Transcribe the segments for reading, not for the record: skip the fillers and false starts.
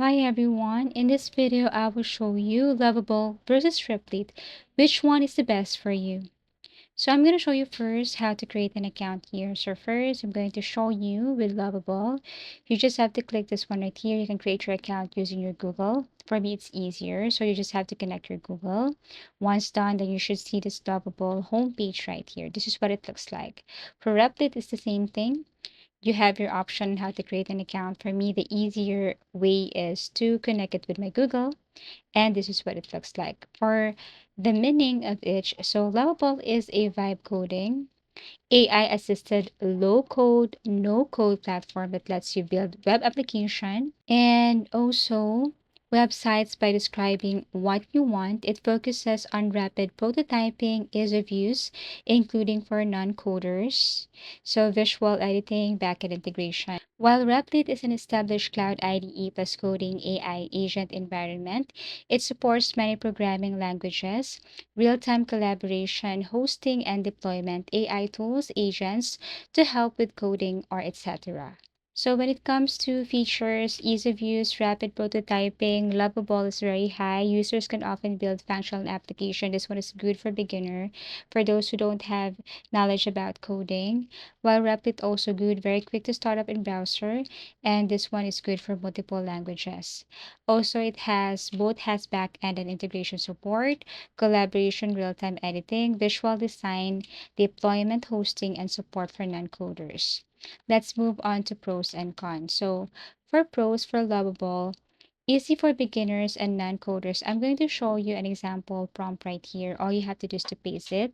Hi everyone, in this video I will show you Lovable versus Replit, which one is the best for you. So I'm going to show you first how to create an account here. So first I'm going to show you with Lovable. You just have to click this one right here. You can create your account using your Google. For me it's easier, so you just have to connect your Google. Once done, then you should see this Lovable homepage right here. This is what it looks like. For Replit it's the same thing. You have your option how to create an account. For me, the easier way is to connect it with my Google, and this is what it looks like. For the meaning of each, so Lovable is a vibe coding, AI assisted low code, no code platform that lets you build web application and also websites by describing what you want. It focuses on rapid prototyping, ease of use, including for non-coders, so visual editing, backend integration. While Replit is an established cloud IDE plus coding AI agent environment, it supports many programming languages, real-time collaboration, hosting and deployment, AI tools, agents to help with coding or etc. So when it comes to features, ease of use, rapid prototyping, Lovable is very high. Users can often build functional application. This one is good for beginner, for those who don't have knowledge about coding. While Replit also good, very quick to start up in browser, and this one is good for multiple languages. Also, it has both has backend and integration support, collaboration, real-time editing, visual design, deployment, hosting, and support for non-coders. Let's move on to pros and cons. So for pros, for Lovable, easy for beginners and non-coders. I'm going to show you an example prompt right here. All you have to do is to paste it.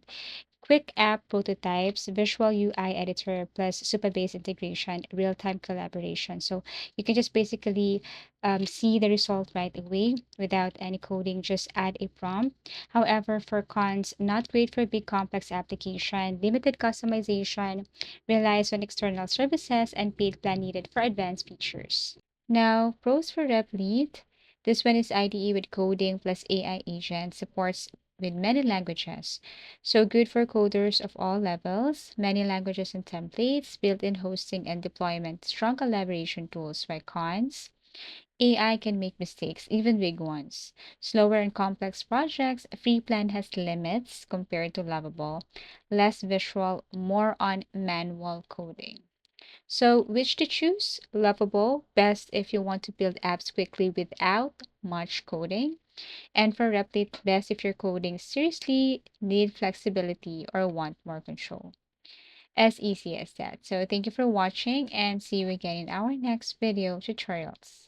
Quick app prototypes, visual UI editor, plus super-based integration, real-time collaboration. So you can just basically see the result right away without any coding, just add a prompt. However, for cons, not great for big complex application, limited customization, relies on external services, and paid plan needed for advanced features. Now, pros for Replit. This one is IDE with coding plus AI agent, supports with many languages. So good for coders of all levels, many languages and templates, built-in hosting and deployment, strong collaboration tools. By cons, AI can make mistakes, even big ones. Slower and complex projects, free plan has limits compared to Lovable, less visual, more on manual coding. So, which to choose? Lovable, best if you want to build apps quickly without much coding. And for Replit, best if you're coding seriously, need flexibility, or want more control. As easy as that. So, thank you for watching and see you again in our next video tutorials.